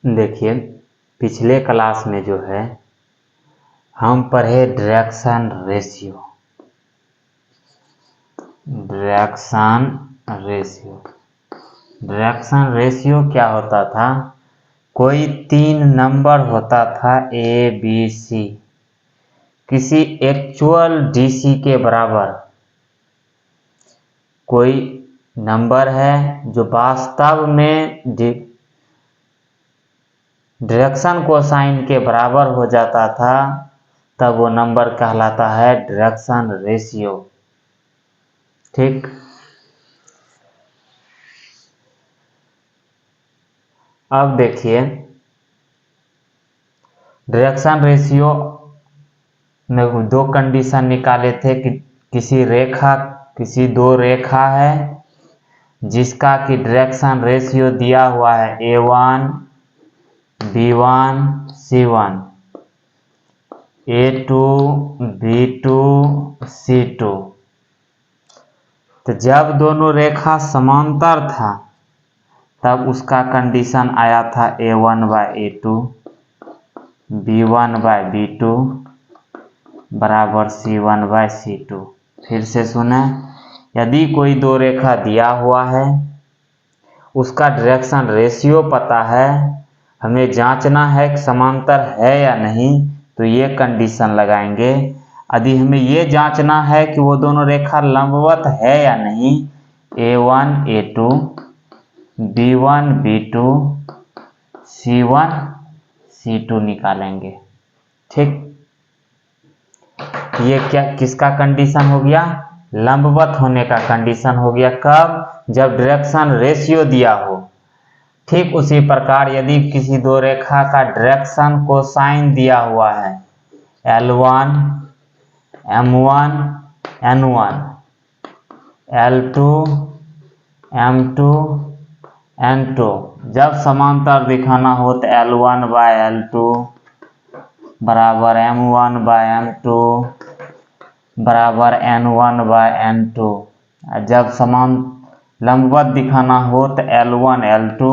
देखिए, पिछले क्लास में जो है हम पढ़े डायरेक्शन रेशियो। डायरेक्शन रेशियो क्या होता था? कोई 3 नंबर होता था ए बी सी, किसी एक्चुअल डीसी के बराबर। कोई नंबर है जो वास्तव में डायरेक्शन कोसाइन के बराबर हो जाता था, तब वो नंबर कहलाता है डायरेक्शन रेशियो। ठीक, अब देखिए, डायरेक्शन रेशियो में 2 कंडीशन निकाले थे कि किसी दो रेखा है जिसका कि डायरेक्शन रेशियो दिया हुआ है A1 B1 C1, A2 B2 C2। तो जब दोनों रेखा समांतर था तब उसका कंडीशन आया था A1/A2 B1/B2 बराबर C1/C2। फिर से सुने, यदि कोई दो रेखा दिया हुआ है, उसका डायरेक्शन रेशियो पता है, हमें जांचना है कि समांतर है या नहीं, तो ये कंडीशन लगाएंगे। यदि हमें ये जांचना है कि वो दोनों रेखा लंबवत है या नहीं, A1 A2 B1 B2 C1 C2 निकालेंगे। ठीक, ये किसका कंडीशन हो गया? लंबवत होने का कंडीशन हो गया। कब? जब डायरेक्शन रेशियो दिया हो। ठीक उसी प्रकार यदि किसी दो रेखा का डायरेक्शन कोसाइन दिया हुआ है L1 M1 N1 L2 M2 N2, जब समांतर दिखाना हो तो L1/L2 बराबर M1/M2 बराबर N1/N2। जब लंबवत दिखाना हो तो L1 L2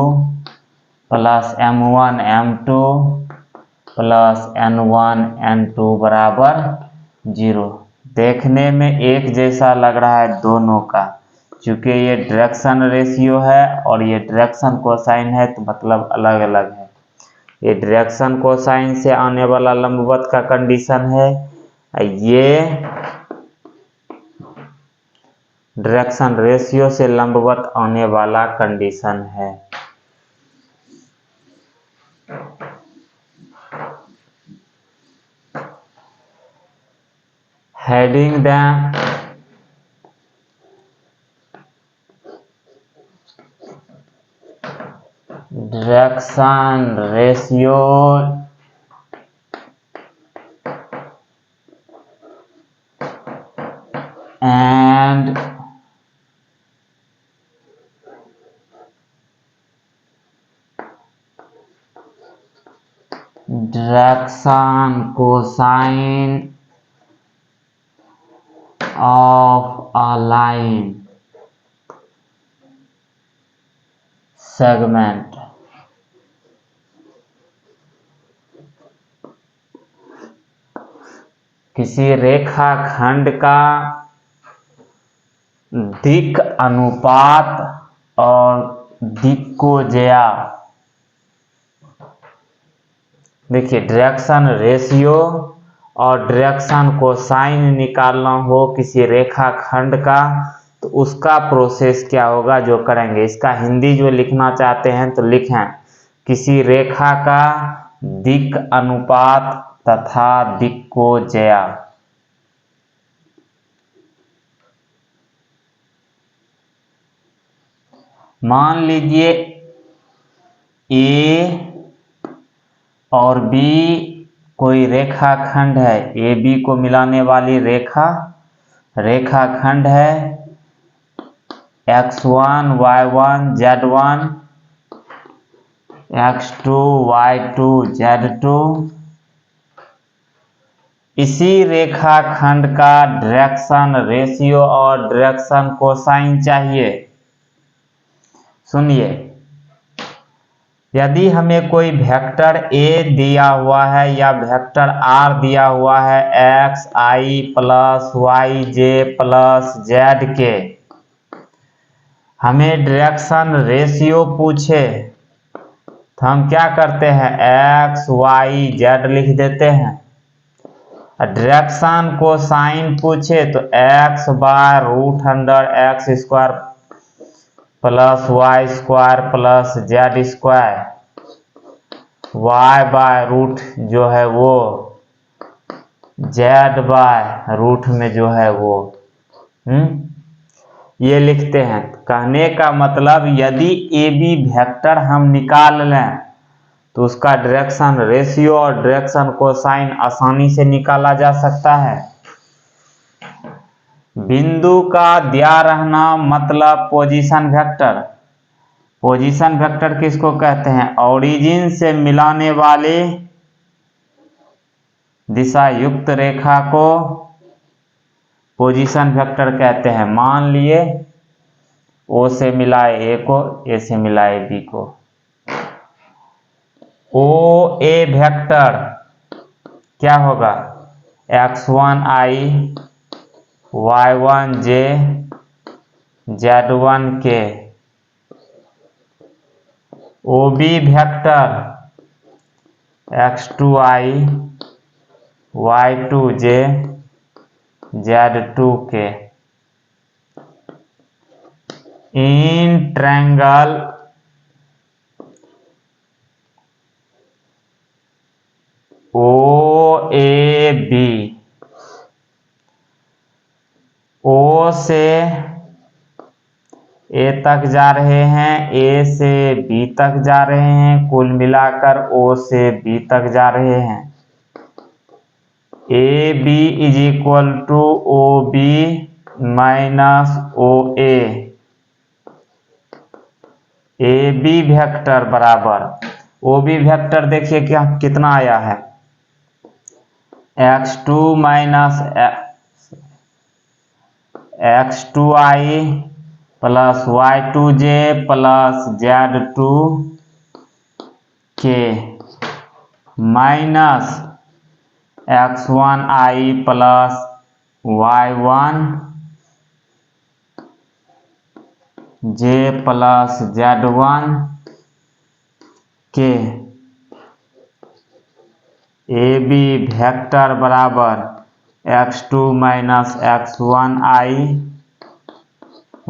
plus M1 M2 plus N1 N2 बराबर 0। देखने में एक जैसा लग रहा है दोनों का, चूंकि ये डायरेक्शन रेशियो है और ये डायरेक्शन कोसाइन है, तो मतलब अलग अलग है। ये डायरेक्शन कोसाइन से आने वाला लंबवत का कंडीशन है, ये डायरेक्शन रेशियो से लंबवत आने वाला कंडीशन है। Heading them direction ratio and direction cosine of a line segment। किसी रेखा खंड का दिक् अनुपात और दिक्कोज्या। देखिए, डायरेक्शन रेशियो और डायरेक्शन कोसाइन निकालना हो किसी रेखा खंड का, तो उसका प्रोसेस क्या होगा जो करेंगे। इसका हिंदी जो लिखना चाहते हैं तो लिखें, किसी रेखा का दिक् अनुपात तथा दिक्कोज्या। मान लीजिए A और B कोई रेखा खंड है, ए बी को मिलाने वाली रेखा खंड है। X1 Y1 Z1 X2 Y2 Z2। इसी रेखा खंड का डायरेक्शन रेशियो और डायरेक्शन कोसाइन चाहिए। सुनिए, यदि हमें कोई वेक्टर ए दिया हुआ है या वेक्टर आर दिया हुआ है एक्स आई प्लस वाई जे प्लस जेड के, हमें डायरेक्शन रेशियो पूछे तो हम क्या करते हैं, एक्स वाई जेड लिख देते हैं। डायरेक्शन को साइन पूछे तो x by root under x square plus y square plus z square, y by root जो है वो जेड बाय रूट में जो है वो ये लिखते हैं। कहने का मतलब यदि ए बी वेक्टर हम निकाल लें तो उसका डायरेक्शन रेशियो और डायरेक्शन कोसाइन आसानी से निकाला जा सकता है। बिंदु का दिया रहना मतलब पोजीशन वेक्टर। पोजीशन वेक्टर किसको कहते हैं, ओरिजिन से मिलाने वाले दिशा युक्त रेखा को पोजीशन वेक्टर कहते हैं। मान लिए ओ से मिलाए ए को, ए से मिलाए बी को। ओ ए वेक्टर क्या होगा, x1i y1j z1k। O B vector x2i y2j z2k। In triangle O A B, O से ए तक जा रहे हैं, ए से बी तक जा रहे हैं, कुल मिलाकर ओ से बी तक जा रहे हैं। A B is equal to O B minus O A. A B vector बराबर ओ बी वेक्टर देखिए क्या कितना आया है, x2 minus x2i plus y2j plus z2k minus x1i plus y1j plus z1k। A B vector बराबर x2 minus x1i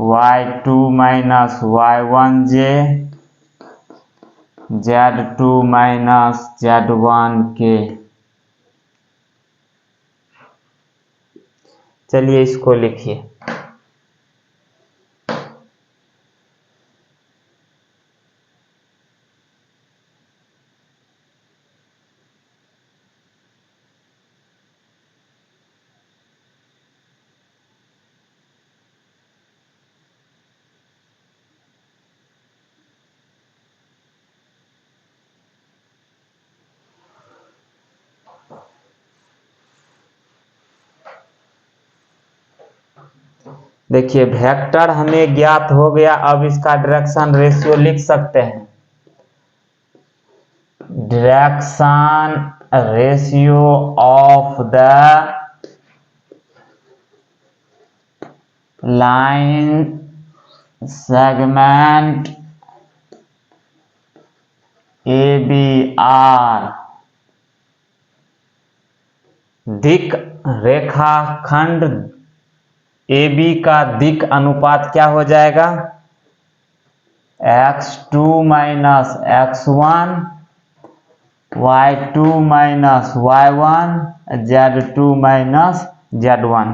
y2 minus y1j z2 minus z1k। चलिए इसको लिखिए, देखिए वेक्टर हमें ज्ञात हो गया। अब इसका डायरेक्शन रेशियो लिख सकते हैं। Direction ratio of the line segment A B are, दिक रेखाखंड ए बी का दिक अनुपात क्या हो जाएगा, x2 minus x1 y2 minus y1 z2 minus z1।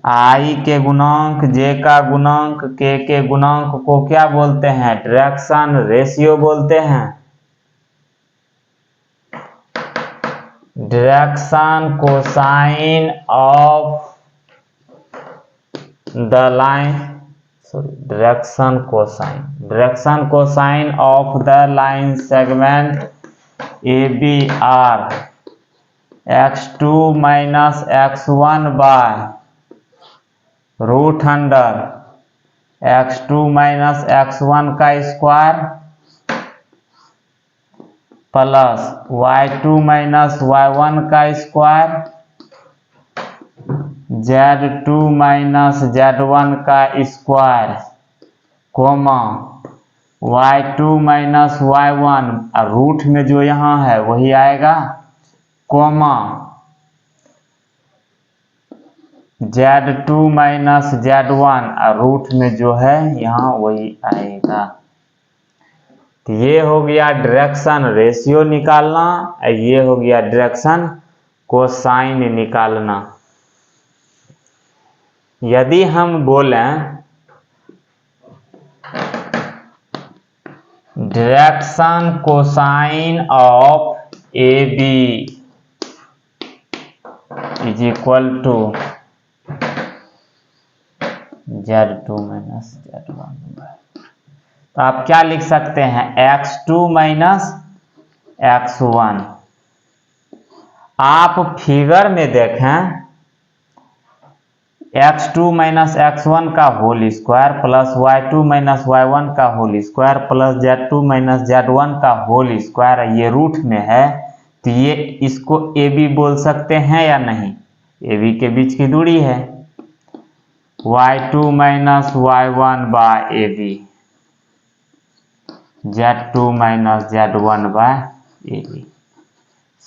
आई के गुणांक, जे का गुणांक, के गुणांक को क्या बोलते हैं, डायरेक्शन रेशियो बोलते हैं। Direction cosine of the line, direction cosine of the line segment A B are x2 minus x1 by root under x2 minus x1 का square plus y2 minus y1 का स्क्वायर z2 माइनस z1 का square coma y2 minus y1 root में जो यहाँ है वही आएगा coma z2 minus z1 root में जो है यहाँ वही आएगा। तो ये हो गया डायरेक्शन रेशियो निकालना, ये हो गया डायरेक्शन कोसाइन निकालना। यदि हम बोलें direction cosine of A B is equal to z2 minus z1, तो आप क्या लिख सकते हैं x2 माइनस x1। आप फिगर में देखें x2 माइनस x1 का whole square plus y2 minus y1 का whole square plus z2 minus z1 का होल स्क्वायर, ये रूट में है तो ये इसको AB बोल सकते हैं या नहीं, AB के बीच की दूरी है y2 minus y1 by AB, z2 minus z1 by AB।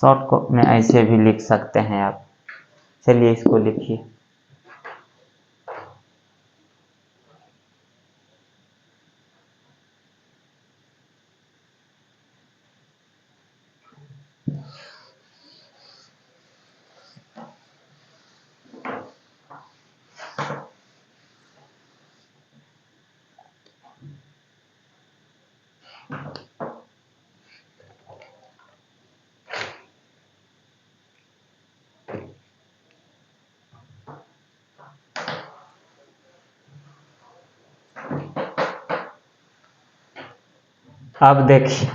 Short में ऐसे भी लिख सकते हैं आप। चलिए इसको लिखिए। अब देखिए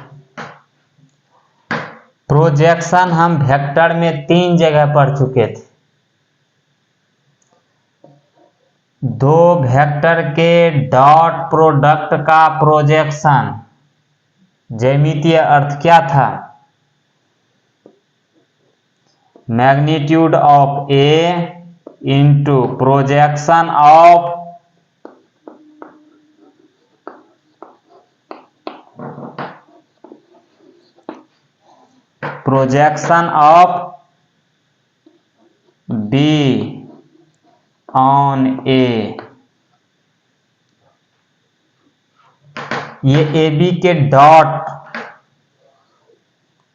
प्रोजेक्शन हम वेक्टर में 3 जगह पढ़ चुके थे। दो वेक्टर के डॉट प्रोडक्ट का प्रोजेक्शन ज्यामितीय अर्थ क्या था, magnitude of A into projection of B on A. ये ए बी के डॉट,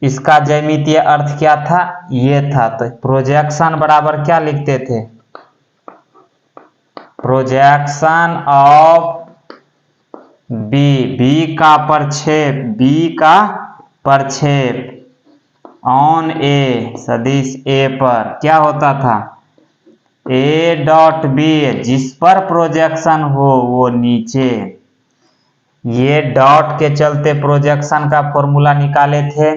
इसका ज्यामितीय अर्थ क्या था, ये था। तो प्रोजेक्शन बराबर क्या लिखते थे, प्रोजेक्शन ऑफ बी, बी का प्रक्षेप ऑन ए, सदिश ए पर क्या होता था, ए डॉट बी, जिस पर प्रोजेक्शन हो वो नीचे। ये डॉट के चलते प्रोजेक्शन का फॉर्मूला निकाले थे,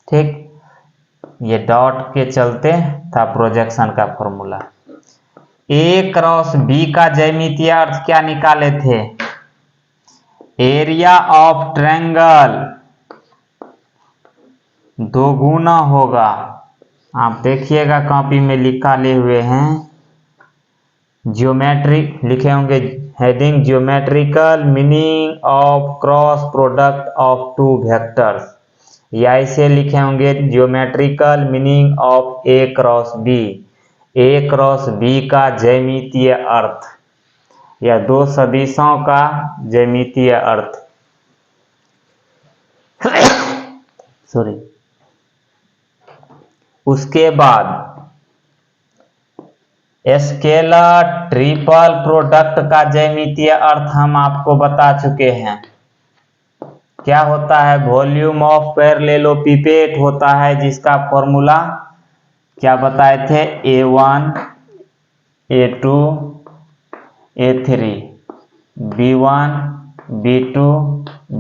ठीक, ये डॉट के चलते था प्रोजेक्शन का फॉर्मूला। ए क्रॉस बी का ज्यामितीय अर्थ क्या निकाले थे, एरिया ऑफ ट्रायंगल दोगुना होगा। आप देखिएगा कॉपी में निकाले हुए हैं, ज्योमेट्री लिखे होंगे heading geometrical meaning of cross product of two vectors, या इसे लिखे होंगे geometrical meaning of A cross B, A cross B का ज्यामितीय अर्थ या दो सदिशों का ज्यामितीय अर्थ सॉरी। उसके बाद स्केलर ट्रिपल प्रोडक्ट का ज्यामितीय अर्थ हम आपको बता चुके हैं। क्या होता है, वॉल्यूम ऑफ पैरेललोपिपेड होता है, जिसका फॉर्मूला क्या बताए थे, A1 A2 A3 B1 B2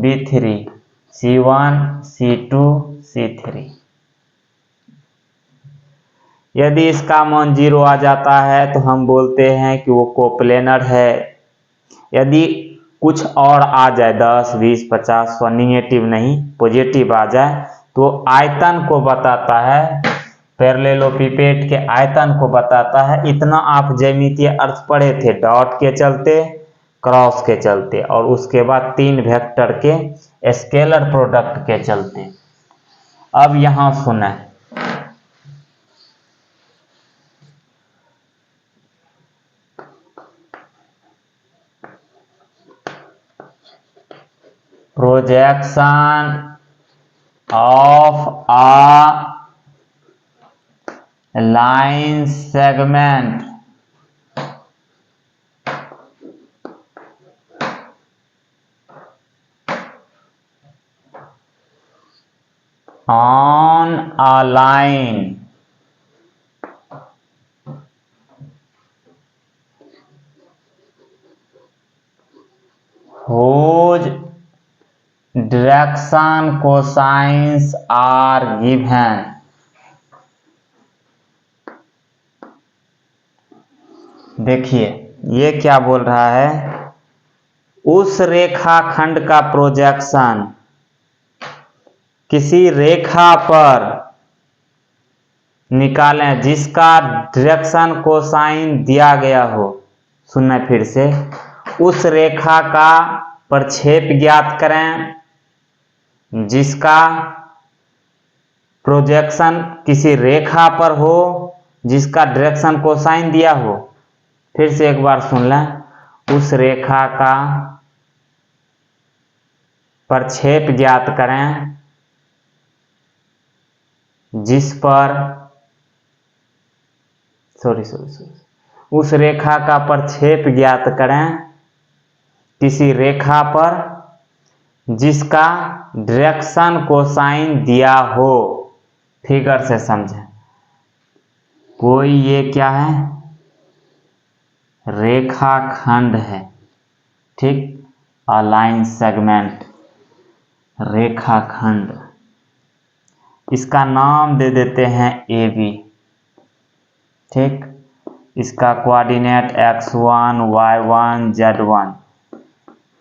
B3 C1 C2 C3। यदि इसका मान 0 आ जाता है तो हम बोलते हैं कि वो कोप्लेनर है। यदि कुछ और आ जाए 10, 20, 50, 100 निगेटिव नहीं पॉजिटिव आ जाए तो आयतन को बताता है, पैरेललोपिपेड के आयतन को बताता है। इतना आप ज्यामितीय अर्थ पढ़े थे, डॉट के चलते, क्रॉस के चलते, और उसके बाद 3 वेक्टर के स्केलर प्रोडक्ट के चलते। अब यहां सुने, projection of a line segment on a line whose direction cosines are given। देखिए ये क्या बोल रहा है, उस रेखाखंड का प्रोजेक्शन किसी रेखा पर निकालें जिसका डायरेक्शन कोसाइन दिया गया हो। सुनना फिर से, उस रेखा का प्रक्षेप ज्ञात करें जिसका प्रोजेक्शन किसी रेखा पर हो जिसका डायरेक्शन कोसाइन दिया हो। फिर से एक बार सुन लें, उस रेखा का प्रक्षेप ज्ञात करें जिस पर उस रेखा का प्रक्षेप ज्ञात करें किसी रेखा पर जिसका डायरेक्शन कोसाइन दिया हो। फिगर से समझें, कोई ये क्या है, रेखाखंड है, ठीक, अ लाइन सेगमेंट, रेखाखंड, इसका नाम दे देते हैं ए बी, ठीक। इसका कोऑर्डिनेट x1, y1, z1,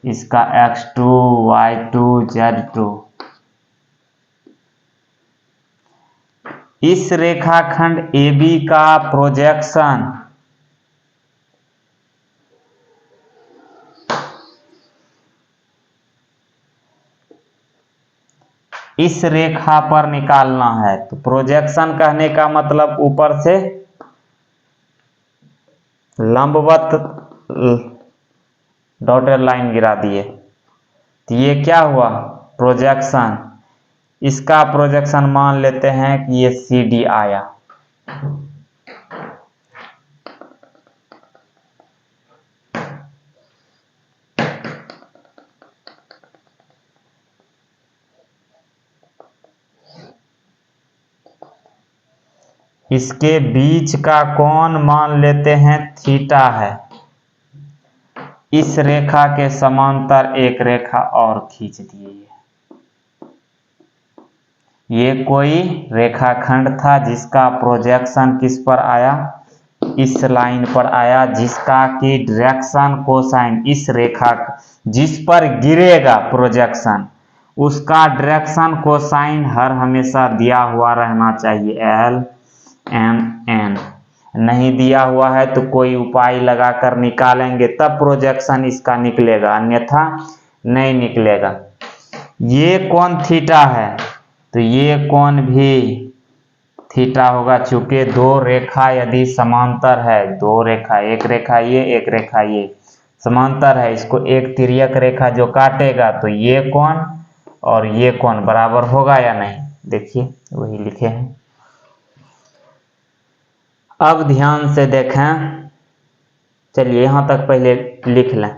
इसका x2, y2, z2। इस रेखाखंड AB का प्रोजेक्शन इस रेखा पर निकालना है। तो प्रोजेक्शन कहने का मतलब ऊपर से लंबवत डॉटेड लाइन गिरा दिए, तो ये क्या हुआ, प्रोजेक्शन। इसका प्रोजेक्शन मान लेते हैं कि ये CD आया। इसके बीच का कोण मान लेते हैं थीटा है। इस रेखा के समांतर एक रेखा और खींच दिए। ये कोई रेखाखंड था जिसका प्रोजेक्शन किस पर आया, इस लाइन पर आया, जिसका की डायरेक्शन कोसाइन इस रेखा जिस पर गिरेगा प्रोजेक्शन उसका डायरेक्शन कोसाइन हर हमेशा दिया हुआ रहना चाहिए, L M N। नहीं दिया हुआ है तो कोई उपाय लगाकर निकालेंगे तब प्रोजेक्शन इसका निकलेगा, अन्यथा नहीं निकलेगा। ये कोण थीटा है तो ये कोण भी थीटा होगा, चूंकि दो रेखा यदि समांतर है, दो रेखा, एक रेखा ये एक रेखा ये समांतर है, इसको एक तिर्यक रेखा जो काटेगा तो ये कोण और ये कोण बराबर होगा या नहीं, देखिए वही लिखे हैं। अब ध्यान से देखें, चलिए यहां तक पहले लिख लें।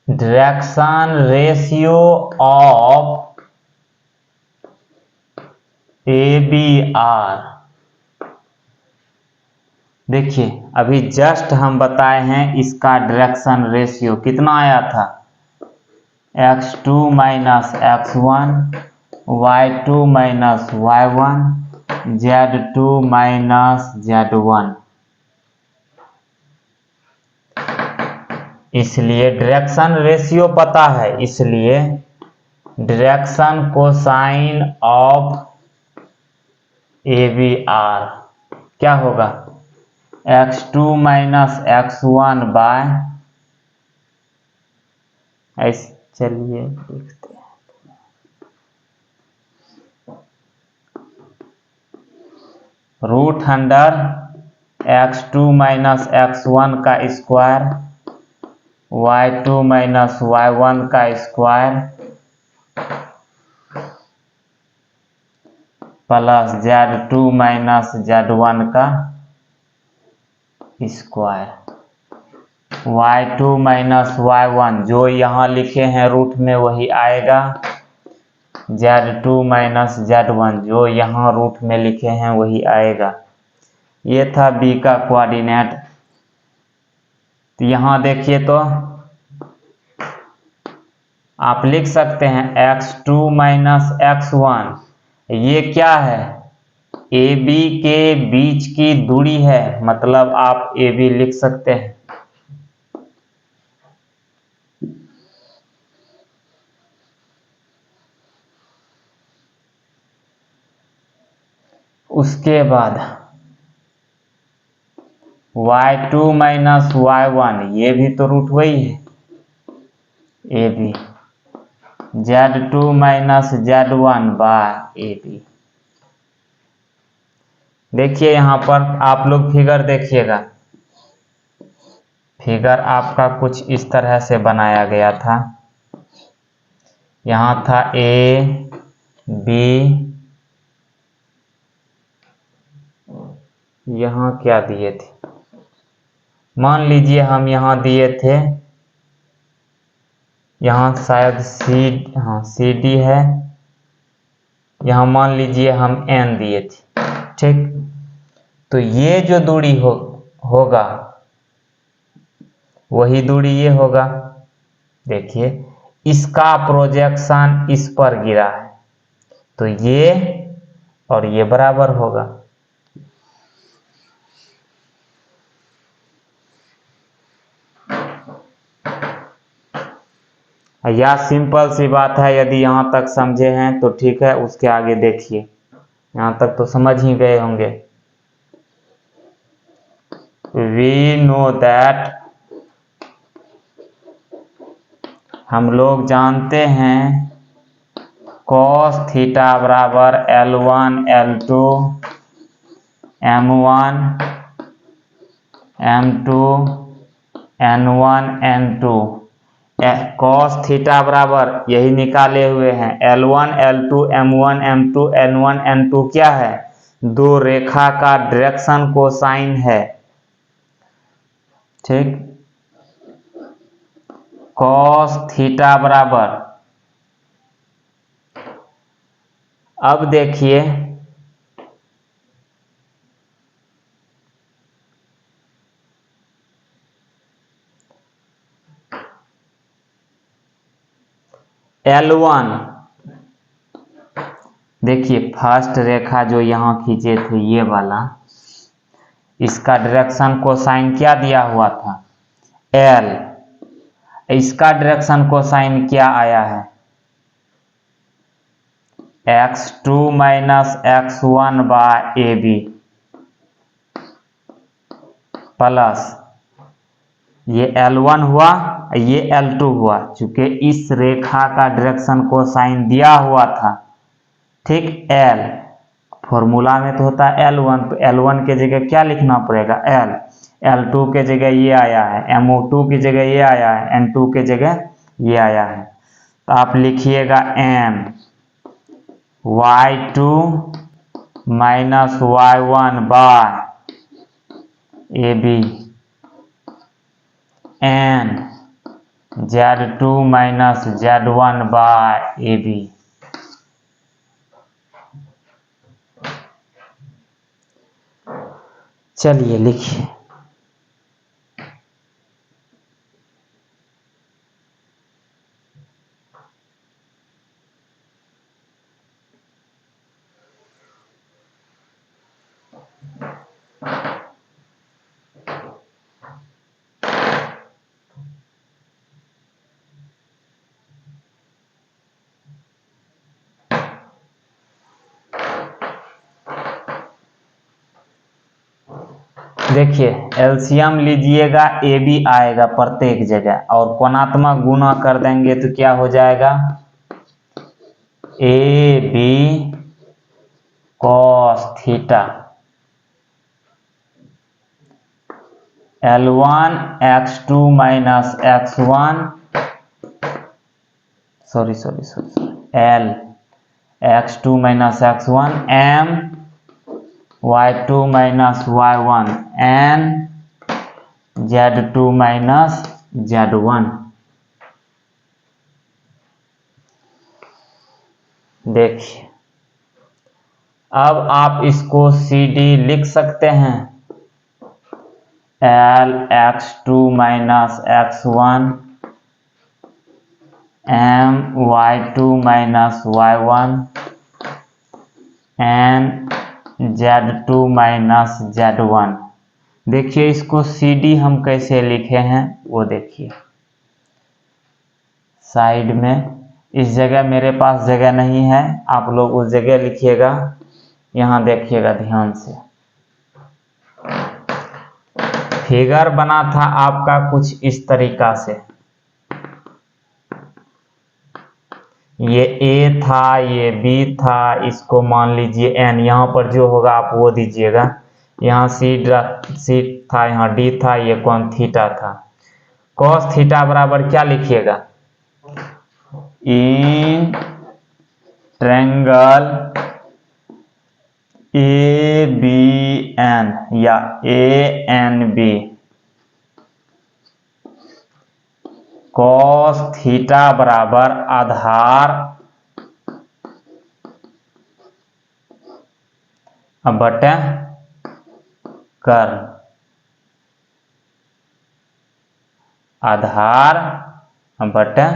Direction ratio of ABR। देखिए अभी जस्ट हम बताए हैं इसका डायरेक्शन रेशियो कितना आया था, x2 minus x1, y2 minus y1, z2 minus z1। इसलिए डायरेक्शन रेशियो पता है, इसलिए डायरेक्शन कोसाइन ऑफ ABR क्या होगा, x2 माइनस x1 बाय, ऐसे चलिए देखते हैं, root under x2 minus x1 का स्क्वायर, y2 माइनस y1 का square plus z2 minus z1 का स्क्वायर, y2 माइनस y1 जो यहाँ लिखे हैं रूट में वही आएगा, z2 माइनस z1 जो यहाँ रूट में लिखे हैं वही आएगा। ये था b का कोऑर्डिनेट। तो यहाँ देखिए तो आप लिख सकते हैं x2 माइनस x1, ये क्या है, AB के बीच की दूरी है, मतलब आप AB लिख सकते हैं। उसके बाद y2 माइनस y1 ये भी तो रूट वही है AB, z2 minus z1 by AB। देखिए यहाँ पर आप लोग फिगर देखिएगा, फिगर आपका कुछ इस तरह से बनाया गया था, यहाँ था A B, यहाँ क्या दिए थे, मान लीजिए हम यहाँ दिए थे, यहाँ शायद CD है, यहाँ मान लीजिए हम N दिए थे, ठीक। तो ये जो दूरी होगा वही दूरी ये होगा। देखिए इसका प्रोजेक्शन इस पर गिरा है, तो ये और ये बराबर होगा। यह सिंपल सी बात है, यदि यहाँ तक समझे हैं तो ठीक है, उसके आगे देखिए, यहाँ तक तो समझ ही गए होंगे। वी नो दैट, हम लोग जानते हैं cos थीटा बराबर L1 L2 M1 M2 N1 N2, cos theta बराबर यही निकाले हुए हैं, L1 L2 M1 M2 N1 N2 क्या है, दो रेखा का डायरेक्शन कोसाइन है, ठीक। cos थीटा बराबर, अब देखिए L1, देखिए फर्स्ट रेखा जो यहाँ खींचे थे ये वाला, इसका डायरेक्शन कोसाइन क्या दिया हुआ था, L, इसका डायरेक्शन कोसाइन क्या आया है, x2 minus x1 bye AB plus ये L1 हुआ, ये L2 हुआ, चूंकि इस रेखा का डायरेक्शन कोसाइन दिया हुआ था, ठीक। L फॉर्मूला में तो होता है L1, तो L1 के जगह क्या लिखना पड़ेगा, L, L2 के जगह ये आया है, MO2 की जगह ये आया है, N2 के जगह ये आया है, तो आप लिखिएगा M y2 minus y1 by AB N Z2 minus Z1 by AB। चलिए लिखिए। देखिए एलसीएम लीजिएगा AB आएगा प्रत्येक जगह, और कोणात्मक गुणा कर देंगे तो क्या हो जाएगा, AB cos theta L1 x2 minus x1 sorry L x2 minus x1 M y2 minus y1 n z2 minus z1। देखिए अब आप इसको CD लिख सकते हैं, L x2 minus x1 M y2 minus y1 n Z2 minus Z1। देखिए इसको CD हम कैसे लिखे हैं वो देखिए साइड में। इस जगह मेरे पास जगह नहीं है, आप लोग उस जगह लिखिएगा। यहाँ देखिएगा ध्यान से, फिगर बना था आपका कुछ इस तरीका से। ये A था, ये B था, इसको मान लीजिए N, यहाँ पर जो होगा आप वो दीजिएगा। यहाँ C था, यहाँ D था, ये कोण थीटा था। cos थीटा बराबर क्या लिखिएगा, इन ट्रायंगल ABN या ANB cos थीटा बराबर आधार बटे कर्ण, आधार बटे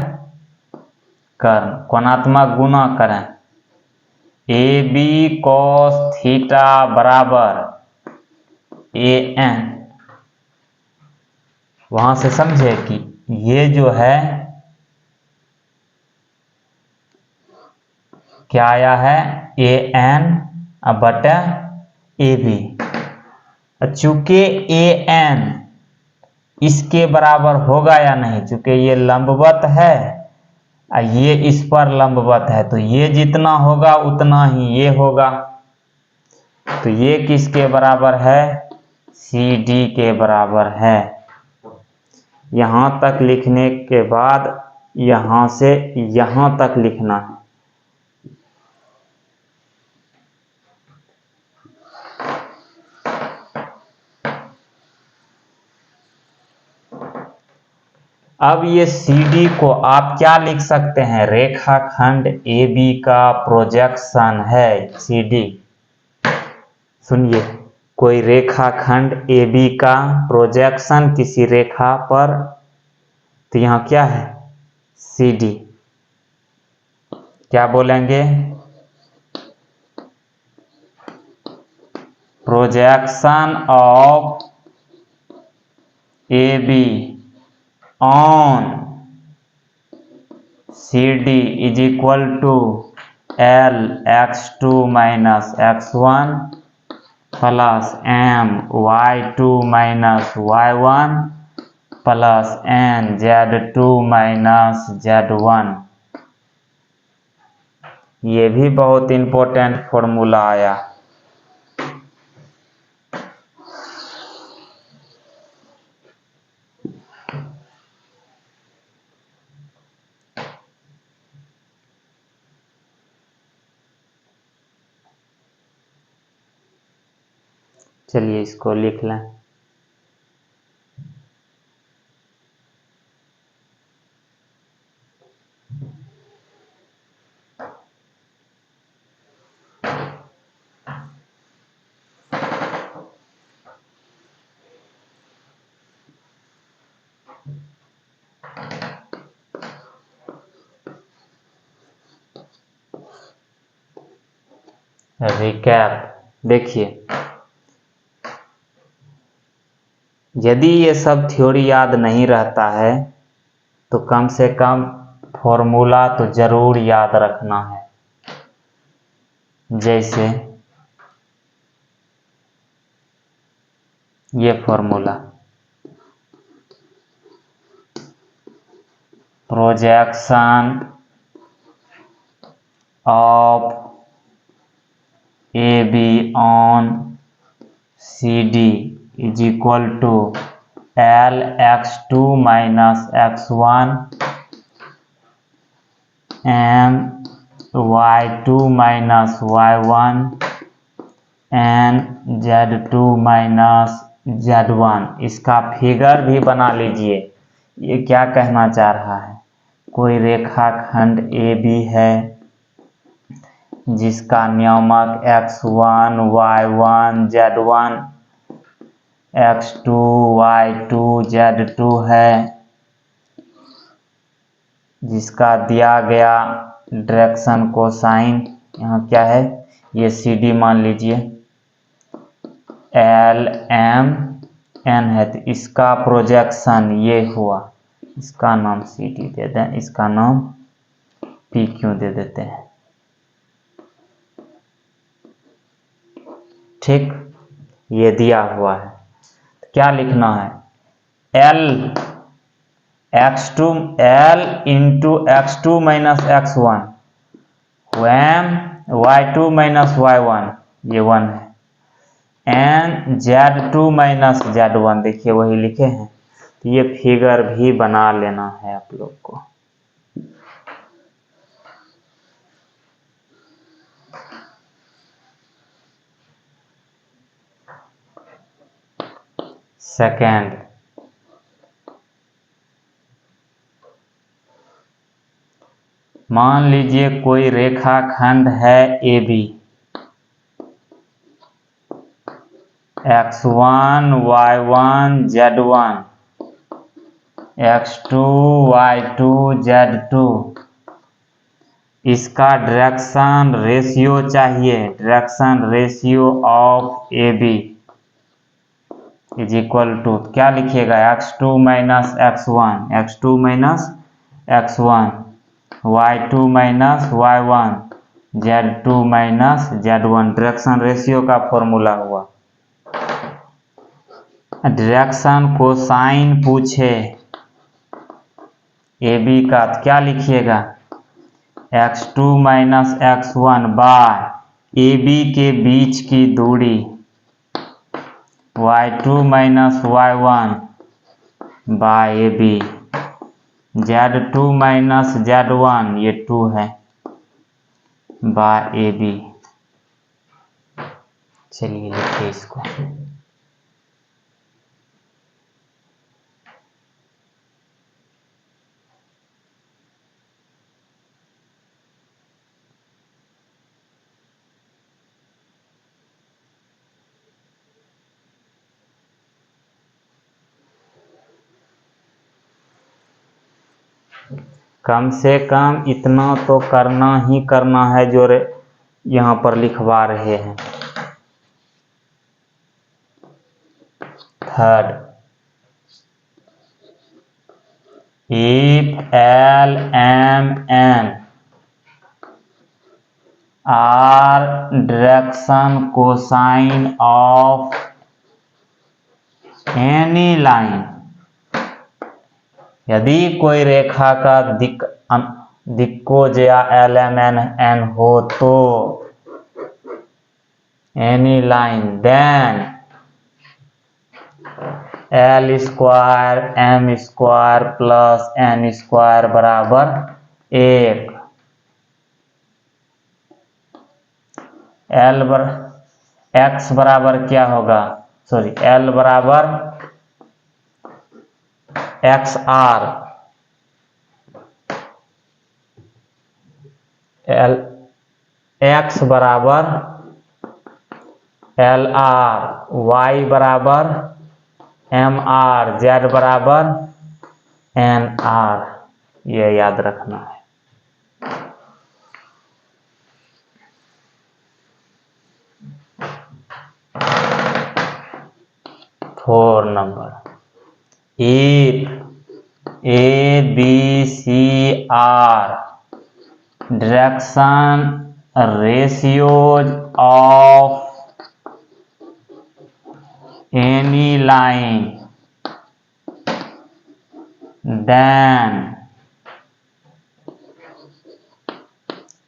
कर्ण, कोणात्मक गुणा करें। AB cos थीटा बराबर AN। वहां से समझे कि ये जो है क्या आया है, AN बटे AB। चूंकि AN इसके बराबर होगा या नहीं, चूंकि ये लंबवत है, ये इस पर लंबवत है, तो ये जितना होगा उतना ही ये होगा। तो ये किसके बराबर है, CD के बराबर है। यहां तक लिखने के बाद यहां से यहां तक लिखना है। अब ये CD को आप क्या लिख सकते हैं, रेखाखंड AB का प्रोजेक्शन है CD। सुनिए, कोई रेखाखंड AB का प्रोजेक्शन किसी रेखा पर, तो यहाँ क्या है CD। क्या बोलेंगे, projection of AB on CD is equal to L x2 minus x1 plus M y2 minus y1 plus N z2 minus z1। ये भी बहुत इंपॉर्टेंट फॉर्मूला आया। चलिए इसको लिख लें। रिकैप। देखिए, यदि ये सब थ्योरी याद नहीं रहता है तो कम से कम फॉर्मूला तो जरूर याद रखना है। जैसे ये formula, projection of A B on C D is equal to l x two minus x one m y two minus y one n z two minus z one. इसका फिगर भी बना लीजिए। ये क्या कहना चाह रहा है, कोई रेखाखंड ए बी है जिसका नियामक x1 y1 z1 x2 y2 z2 है, जिसका दिया गया डायरेक्शन कोसाइन यहाँ क्या है, ये सी डी मान लीजिए, एल एम एन है, तो इसका प्रोजेक्शन ये हुआ, इसका नाम सी डी दे दें, इसका नाम पी क्यू दे देते हैं। ठीक, ये दिया हुआ है, तो क्या लिखना है, l x2 l into x2 minus x1 m y2 minus y1 ये 1 है, एन z2 माइनस z1 देखिए वही लिखे हैं। तो ये फिगर भी बना लेना है आप लोग को। सेकेंड, मान लीजिए कोई रेखाखंड है A B, x1 y1 z1 x2 y2 z2, इसका डायरेक्शन रेशियो चाहिए, direction ratio of A B is equal to क्या लिखिएगा, x2 minus x1 x2 minus x1 y2 minus y1 z2 minus z1, direction ratio का formula हुआ। Direction cosine पूछे A B का, तो क्या लिखिएगा, x2 minus x1 bye A B के बीच की दूरी y2 minus y1 by A B, z2 minus z1 ये 2 है बाय ए बी। चलिए लिखिए इसको, कम से कम इतना तो करना ही करना है जो यहाँ पर लिखवा रहे हैं। Third, if L M N are direction cosine of any line, यदि कोई रेखा का दिक्कोज या एल एम एन हो तो any line, then l square m square plus n square बराबर 1, एल एक्स बराबर क्या होगा, सॉरी एल बराबर एक्स आर, एल एक्स बराबर एल आर, वाई बराबर एम आर, जेड बराबर एन आर, ये याद रखना है। 4 number. If A, B, C are direction ratios of any line, then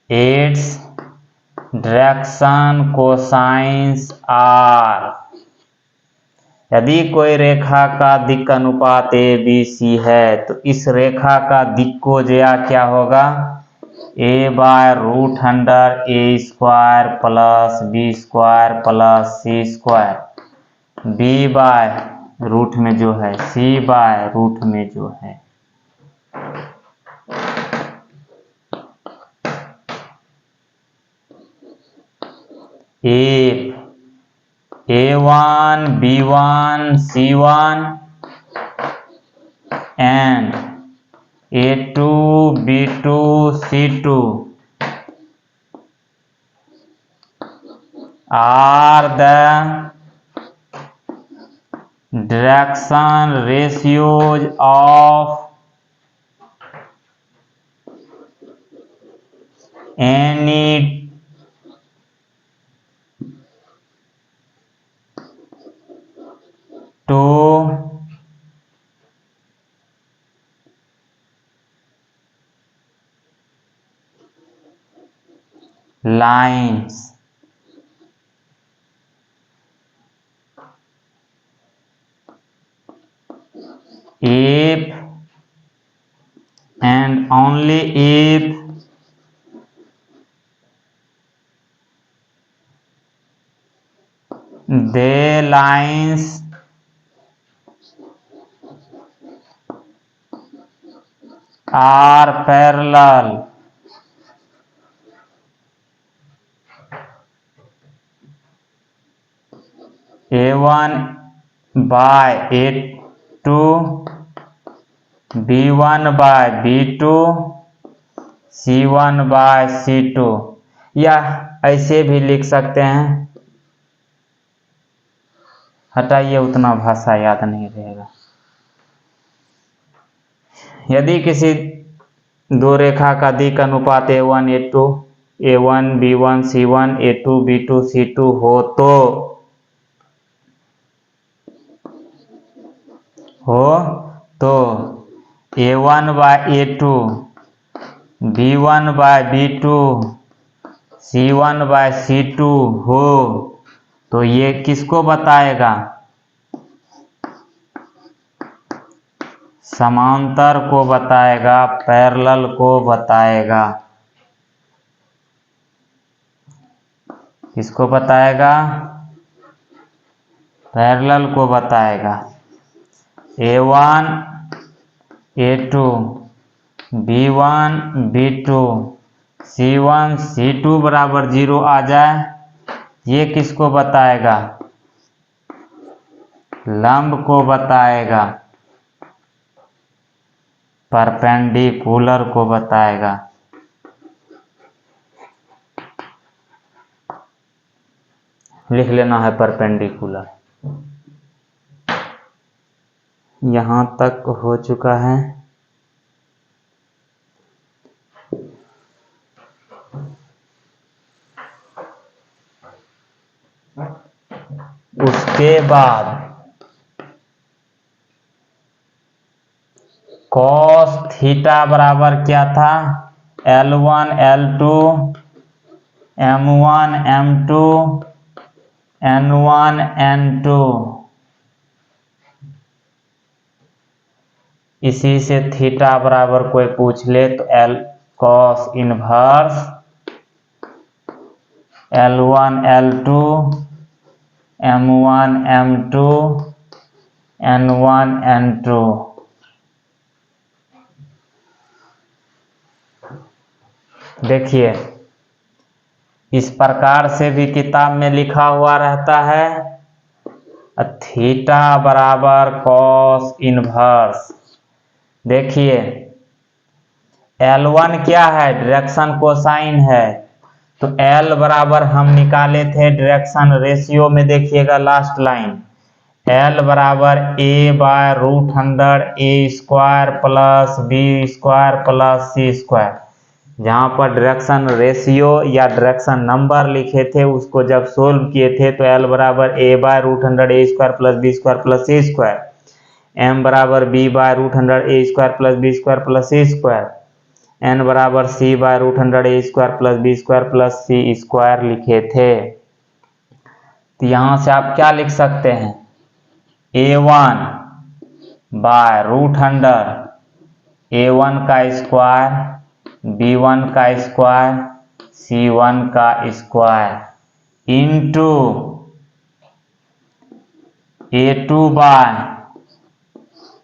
its direction cosines are. यदि कोई रेखा का दिक् अनुपात ए बी सी है तो इस रेखा का दिक्कोजया क्या होगा? a/√अंडर A square plus B square plus C square, b/रूट में जो है c/रूट में जो है A1, B1, C1 and A2, B2, C2 are the direction ratios of any two lines. If and only if the lines are parallel, A1 by A2, B1 by B2, C1 by C2, या ऐसे भी लिख सकते हैं, हटाइए उतना भाषा याद नहीं रहेगा। यदि किसी दो रेखा का दिक् अनुपात A1, A2, A1, B1, C1, A2, B2, C2 हो तो A1 by A2, B1 by B2, C1 by C2 हो तो ये किसको बताएगा? समांतर को बताएगा, पैरेलल को बताएगा। किसको बताएगा? पैरेलल को बताएगा। A1, A2, B1, B2, C1, C2 बराबर 0 आ जाए, ये किसको बताएगा? लंब को बताएगा, परपेंडिकुलर को बताएगा। लिख लेना है परपेंडिकुलर। यहाँ तक हो चुका है। उसके बाद कॉस थीटा बराबर क्या था? L1, L2, M1, M2, N1, N2। इसी से थीटा बराबर कोई पूछ ले तो L cos inverse L1, L2, M1, M2, N1, N2। देखिए इस प्रकार से भी किताब में लिखा हुआ रहता है, थीटा बराबर कॉस इनवर्स। देखिए L1 क्या है? डायरेक्शन कोसाइन है, तो L बराबर हम निकाले थे डायरेक्शन रेशियो में। देखिएगा लास्ट लाइन L बराबर a by root 100 a square plus b square plus c square. जहाँ पर डायरेक्शन रेशियो या डायरेक्शन नंबर लिखे थे उसको जब सोल्व किए थे तो L बराबर a by root 100 a square plus b square plus c square, m बराबर b by root 100 a square plus b square plus c square, n बराबर c by root 100 a square plus b square plus c square लिखे थे। तो यहाँ से आप क्या लिख सकते हैं, a1 बाय रूट 100 a1 का स्क्वायर b1 का स्क्वायर c1 का square into a2 by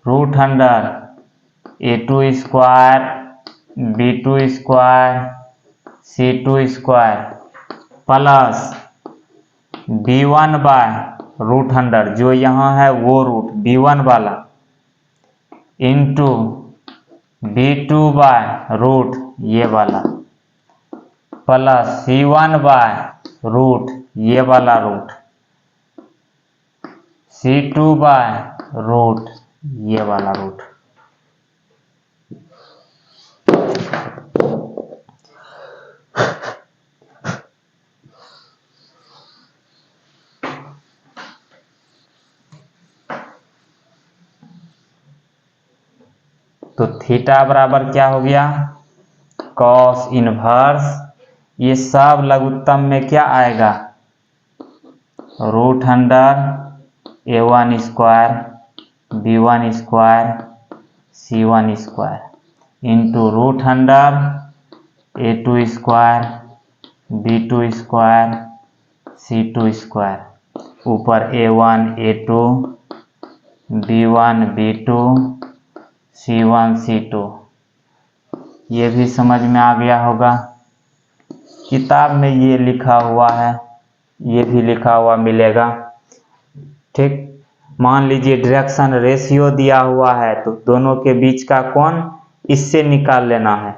root 100 a2 square b2 square c2 square plus b1 by root 100 जो यहाँ है वो रूट b1 वाला इंटू b2 बाय रूट ये वाला प्लस c1 बाय रूट ये वाला रूट c2 बाय रूट ये वाला रूट। तो थीटा बराबर क्या हो गया, कॉस इनवर्स, ये सब लघुत्तम में क्या आएगा, root 100 a1 square b1 square c1 square into root 100 a2 square b2 square c2 square ऊपर a1 a2 b1 b2 c1 c2। ये भी समझ में आ गया होगा, किताब में ये लिखा हुआ है, ये भी लिखा हुआ मिलेगा। ठीक, मान लीजिए डायरेक्शन रेशियो दिया हुआ है तो दोनों के बीच का कोण इससे निकाल लेना है,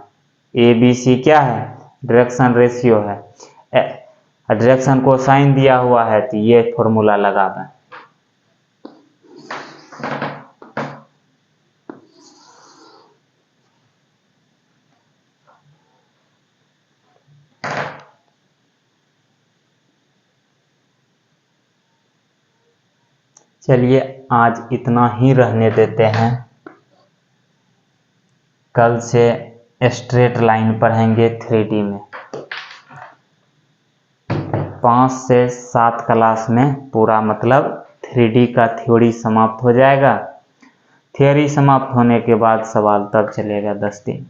ए बी सी क्या है, डायरेक्शन रेशियो है, डायरेक्शन को साइन दिया हुआ है तो ये फॉर्मूला लगा दें। चलिए आज इतना ही रहने देते हैं, कल से स्ट्रेट लाइन पढ़ेंगे 3D में। 5 से 7 क्लास में पूरा मतलब 3D का थ्योरी समाप्त हो जाएगा। थ्योरी समाप्त होने के बाद सवाल तब चलेगा 10 दिन।